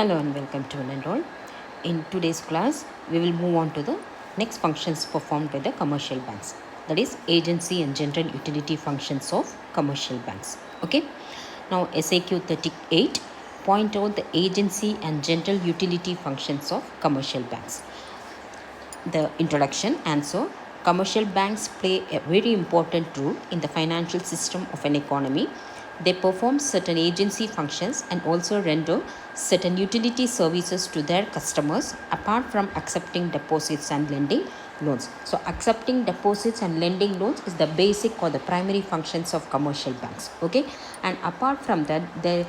Hello and welcome to One and All. In today's class, we will move on to the next functions performed by the commercial banks. That is agency and general utility functions of commercial banks. Okay. Now SAQ 38 point out the agency and general utility functions of commercial banks. The introduction answer. Commercial banks play a very important role in the financial system of an economy. They perform certain agency functions and also render certain utility services to their customers apart from accepting deposits and lending loans. So accepting deposits and lending loans is the basic or the primary functions of commercial banks. Okay, and apart from that, they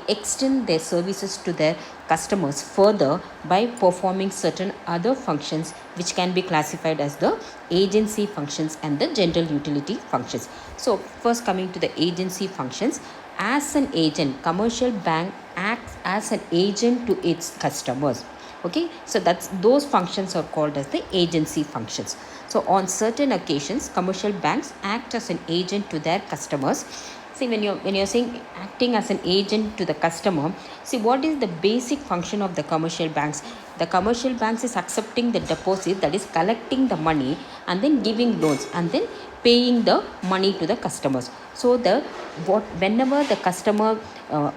extend their services to their customers further by performing certain other functions which can be classified as the agency functions and the general utility functions. So first, coming to the agency functions, as an agent, commercial bank acts as an agent to its customers. Okay, so those functions are called as the agency functions. So on certain occasions, commercial banks act as an agent to their customers. See, when you're saying acting as an agent to the customer, see, what is the basic function of the commercial banks? The commercial banks is accepting the deposit, that is collecting the money and then giving loans and then paying the money to the customers. So whenever the customer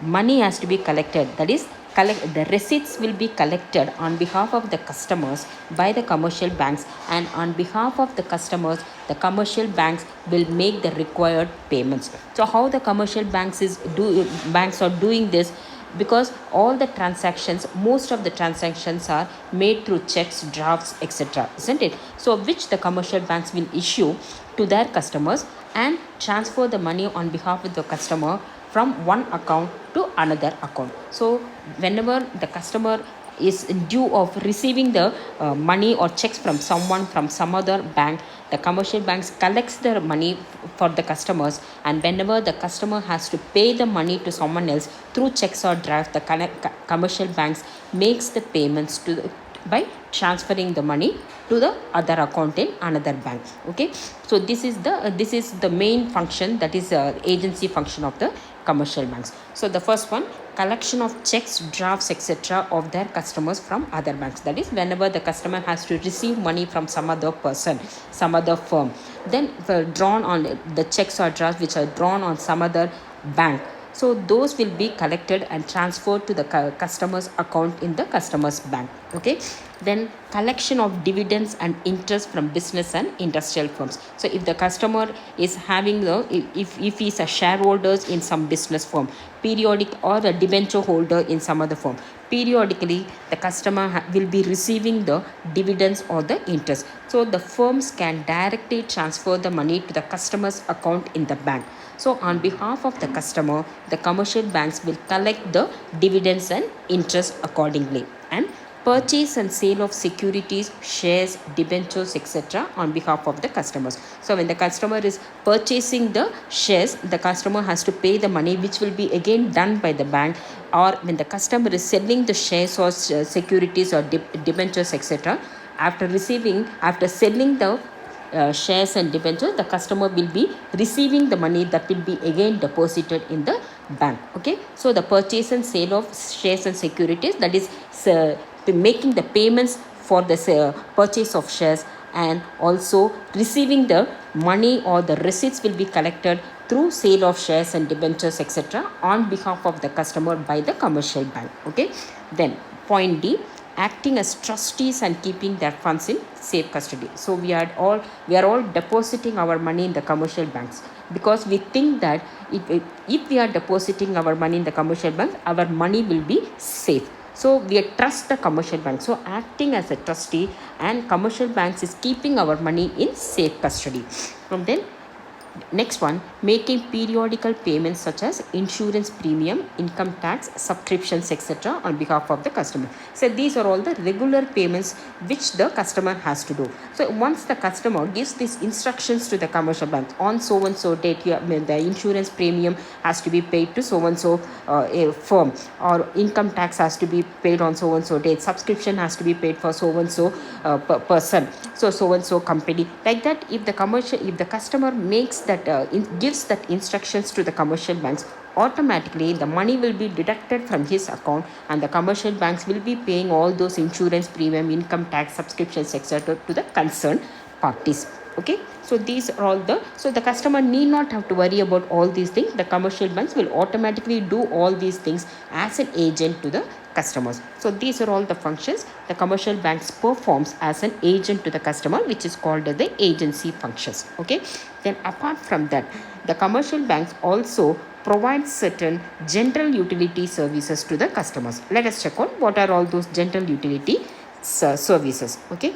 money has to be collected, that is the receipts will be collected on behalf of the customers by the commercial banks, and on behalf of the customers, the commercial banks will make the required payments. So how the commercial banks are doing this? Because all the transactions, most of the transactions are made through checks, drafts, etc., isn't it? So which the commercial banks will issue to their customers and transfer the money on behalf of the customer from one account to another account. So whenever the customer is in due of receiving the money or checks from someone from some other bank, the commercial banks collects the money for the customers, and whenever the customer has to pay the money to someone else through checks or draft, the commercial banks makes the payments by transferring the money to the other account in another bank. Okay, so this is the main function, that is agency function of the commercial banks. So the first one, collection of checks, drafts, etc. of their customers from other banks. That is whenever the customer has to receive money from some other person, some other firm, then drawn on the checks or drafts which are drawn on some other bank. So those will be collected and transferred to the customer's account in the customer's bank. Okay, then collection of dividends and interest from business and industrial firms. So if the customer is having if he's a shareholder in some business firm, periodic, or a debenture holder in some other firm, periodically the customer will be receiving the dividends or the interest. So the firms can directly transfer the money to the customer's account in the bank. So on behalf of the customer, the commercial banks will collect the dividends and interest accordingly, and purchase and sale of securities, shares, debentures, etc. on behalf of the customers. So when the customer is purchasing the shares, the customer has to pay the money, which will be again done by the bank. Or when the customer is selling the shares or securities or debentures, etc., after selling the shares and debentures, the customer will be receiving the money that will be again deposited in the bank. Okay, so the purchase and sale of shares and securities, that is making the payments for the purchase of shares, and also receiving the money or the receipts will be collected through sale of shares and debentures, etc., on behalf of the customer by the commercial bank. Okay, then point D, acting as trustees and keeping their funds in safe custody. So we are all depositing our money in the commercial banks because we think that if we are depositing our money in the commercial banks, our money will be safe. So we trust the commercial bank. So acting as a trustee, and commercial banks is keeping our money in safe custody. And then next one, making periodical payments such as insurance premium, income tax, subscriptions, etc. on behalf of the customer. So these are all the regular payments which the customer has to do. So once the customer gives these instructions to the commercial bank, on so and so date, the insurance premium has to be paid to so and so firm, or income tax has to be paid on so and so date, subscription has to be paid for so and so person, so and so company, like that. If the customer makes gives that instructions to the commercial banks, automatically the money will be deducted from his account, and the commercial banks will be paying all those insurance premium, income tax, subscriptions, etc. to the concerned parties. Okay, so these are all so the customer need not have to worry about all these things. The commercial banks will automatically do all these things as an agent to the customers. So these are all the functions the commercial banks performs as an agent to the customer, which is called the agency functions. Okay, then apart from that, the commercial banks also provide certain general utility services to the customers. Let us check out what are all those general utility services. Okay,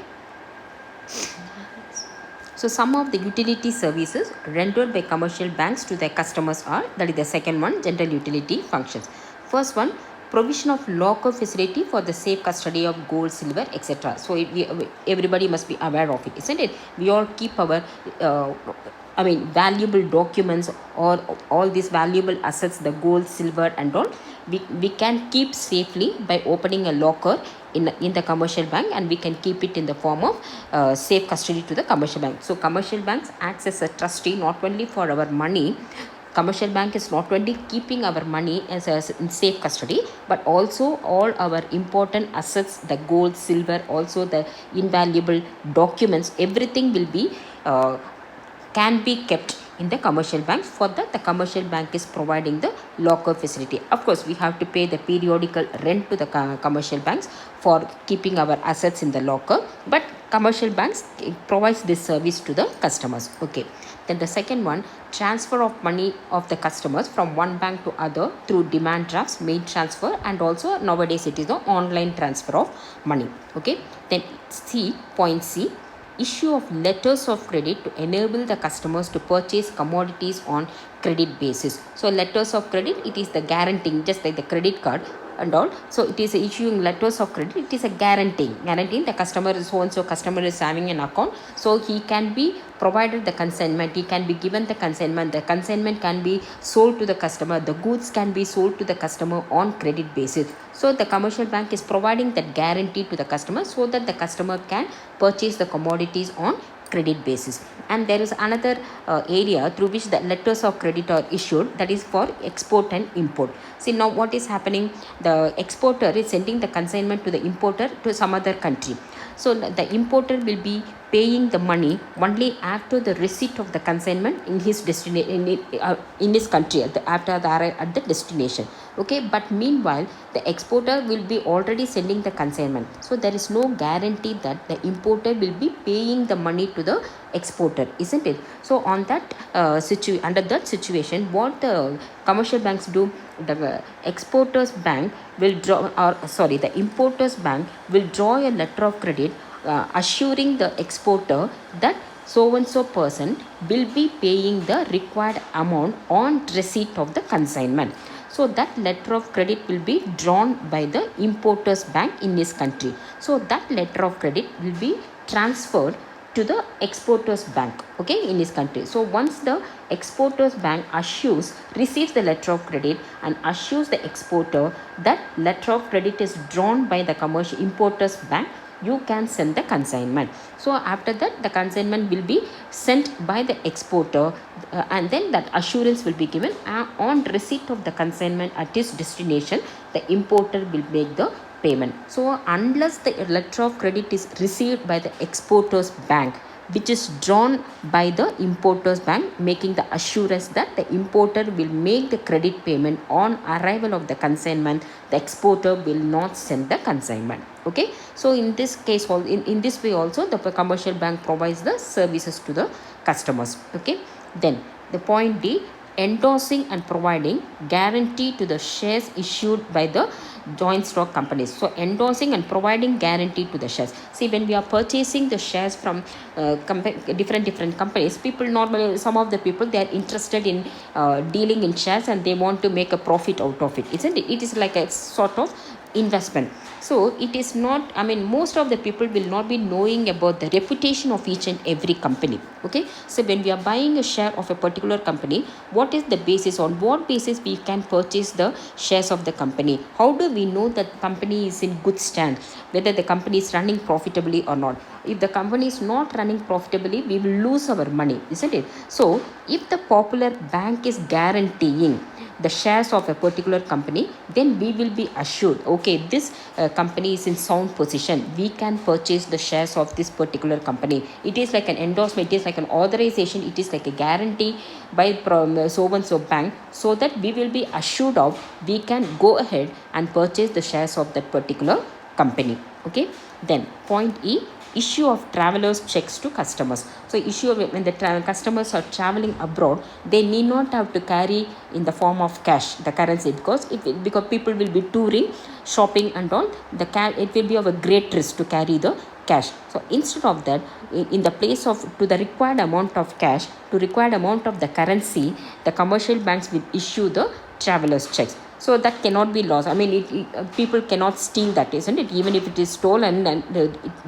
so some of the utility services rendered by commercial banks to their customers are, that is the second one, general utility functions. First one, provision of locker facility for the safe custody of gold, silver, etc. So everybody must be aware of it, isn't it? We all keep our valuable documents or all these valuable assets, the gold, silver and all, we can keep safely by opening a locker in the commercial bank, and we can keep it in the form of safe custody to the commercial bank. So commercial banks acts as a trustee not only for our money. Commercial bank is not only keeping our money as in safe custody, but also all our important assets, the gold, silver, also the invaluable documents, everything will be can be kept in the commercial bank. For that, the commercial bank is providing the locker facility. Of course, we have to pay the periodical rent to the commercial banks for keeping our assets in the locker, but commercial banks provides this service to the customers. Okay, then the second one, transfer of money of the customers from one bank to other through demand drafts, mail transfer, and also nowadays it is the online transfer of money. Okay, then point C, issue of letters of credit to enable the customers to purchase commodities on credit basis. So letters of credit, it is the guaranteeing, just like the credit card and all. So it is issuing letters of credit, it is a guaranteeing the customer is so and so customer is having an account, so he can be provided the consignment, he can be given the consignment can be sold to the customer, the goods can be sold to the customer on credit basis. So the commercial bank is providing that guarantee to the customer so that the customer can purchase the commodities on credit basis. And there is another area through which the letters of credit are issued, that is for export and import. See, now what is happening, the exporter is sending the consignment to the importer to some other country. So the importer will be paying the money only after the receipt of the consignment in his in his country after the arrival at the destination. Okay, but meanwhile the exporter will be already sending the consignment, so there is no guarantee that the importer will be paying the money to the exporter, isn't it? So on that under that situation, what the commercial banks do, the exporters bank will draw, the importers bank will draw a letter of credit assuring the exporter that so and so person will be paying the required amount on receipt of the consignment. So that letter of credit will be drawn by the importers bank in his country. So that letter of credit will be transferred to the exporters bank, okay, in his country. So once the exporters bank receives the letter of credit and assures the exporter that letter of credit is drawn by the commercial importers bank, you can send the consignment. So after that, the consignment will be sent by the exporter and then that assurance will be given. On receipt of the consignment at his destination, the importer will make the payment. So unless the letter of credit is received by the exporters bank, which is drawn by the importers bank, making the assurance that the importer will make the credit payment on arrival of the consignment, the exporter will not send the consignment. Okay, so in this case, in this way also, the commercial bank provides the services to the customers. Okay, then the point D, endorsing and providing guarantee to the shares issued by the joint stock companies. So endorsing and providing guarantee to the shares. See, when we are purchasing the shares from different companies, people normally, some of the people, they are interested in dealing in shares and they want to make a profit out of it, isn't it? It is like a sort of investment. So it is not, I mean, most of the people will not be knowing about the reputation of each and every company. Okay, so when we are buying a share of a particular company, what is the basis, on what basis we can purchase the shares of the company? How do we know that the company is in good stand, whether the company is running profitably or not? If the company is not running profitably, we will lose our money, isn't it? So if the popular bank is guaranteeing the shares of a particular company, then we will be assured, okay, this company is in sound position, we can purchase the shares of this particular company. It is like an endorsement, it is like an authorization, it is like a guarantee by so and so bank, so that we will be assured of, we can go ahead and purchase the shares of that particular company. Okay, then point E, issue of travelers checks to customers. So issue of, when the customers are traveling abroad, they need not have to carry in the form of cash the currency, because people will be touring, shopping and all, it will be of a great risk to carry the cash. So instead of that, in the place of, to the required amount of cash, to required amount of the currency, the commercial banks will issue the travelers checks. So that cannot be lost. I mean, people cannot steal that, isn't it? Even if it is stolen, and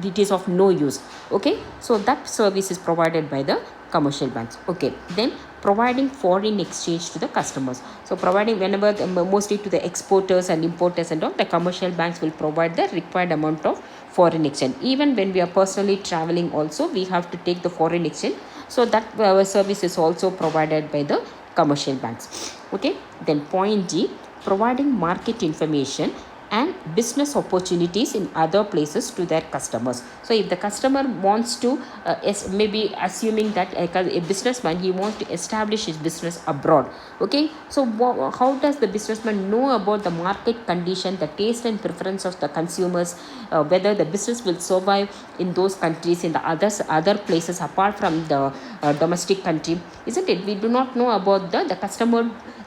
it is of no use. Okay, so that service is provided by the commercial banks. Okay, then providing foreign exchange to the customers. So providing, whenever mostly to the exporters and importers and all, the commercial banks will provide the required amount of foreign exchange. Even when we are personally traveling also, we have to take the foreign exchange, so that service is also provided by the commercial banks. Okay, then point D, providing market information and business opportunities in other places to their customers. So if the customer wants to maybe assuming that a businessman, he wants to establish his business abroad. Okay, so how does the businessman know about the market condition, the taste and preference of the consumers, whether the business will survive in those countries, in the other places apart from the domestic country, isn't it? We do not know about the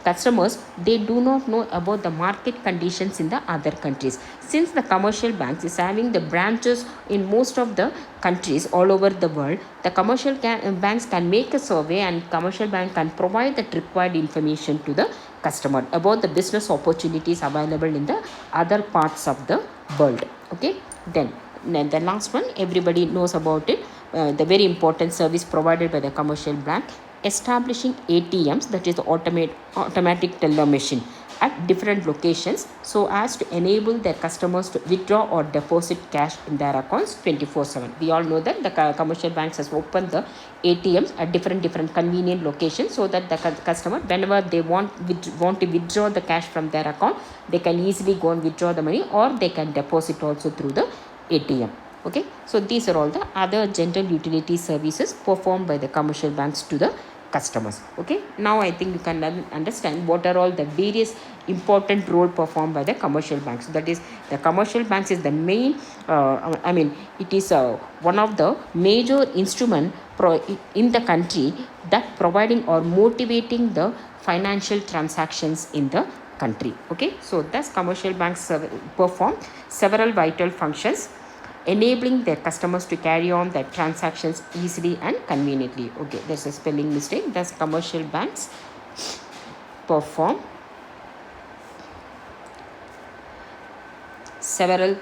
customers, they do not know about the market conditions in the other countries. Since the commercial banks is having the branches in most of the countries all over the world, the commercial banks can make a survey, and commercial bank can provide the required information to the customer about the business opportunities available in the other parts of the world. Okay, then the last one, everybody knows about it, the very important service provided by the commercial bank, establishing ATMs, that is the automatic teller machine, at different locations, so as to enable their customers to withdraw or deposit cash in their accounts 24/7. We all know that the commercial banks has opened the ATMs at different convenient locations, so that the customer, whenever they want to withdraw the cash from their account, they can easily go and withdraw the money, or they can deposit also through the ATM. Okay, so these are all the other general utility services performed by the commercial banks to the customers. Okay, now I think you can understand what are all the various important role performed by the commercial banks. That is, the commercial banks is the main it is one of the major instrument in the country that providing or motivating the financial transactions in the country. Okay, so thus commercial banks perform several vital functions, enabling their customers to carry on their transactions easily and conveniently. Okay, there's a spelling mistake. Thus commercial banks perform several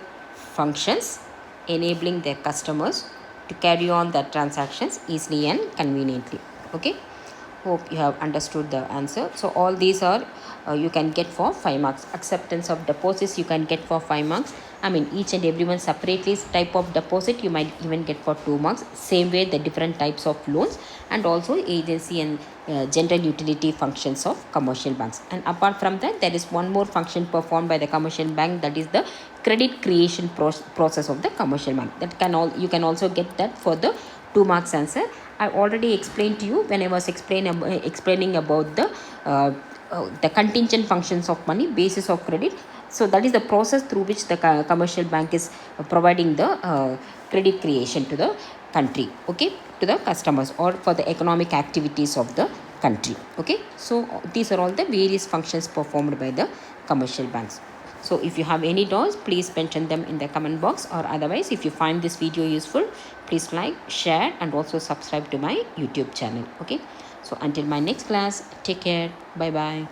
functions, enabling their customers to carry on their transactions easily and conveniently. Okay, hope you have understood the answer. So all these are you can get for 5 marks. Acceptance of deposits you can get for 5 marks. I mean, each and everyone separately type of deposit you might even get for 2 marks. Same way the different types of loans, and also agency and general utility functions of commercial banks. And apart from that, there is one more function performed by the commercial bank, that is the credit creation process of the commercial bank. That you can also get that for the 2 marks answer. I already explained to you when I was explaining about the contingent functions of money, basis of credit. So that is the process through which the commercial bank is providing the credit creation to the country, okay, to the customers, or for the economic activities of the country. Okay, so these are all the various functions performed by the commercial banks. So if you have any doubts, please mention them in the comment box, or otherwise if you find this video useful, please like, share and also subscribe to my YouTube channel. Okay, so until my next class, take care. Bye bye.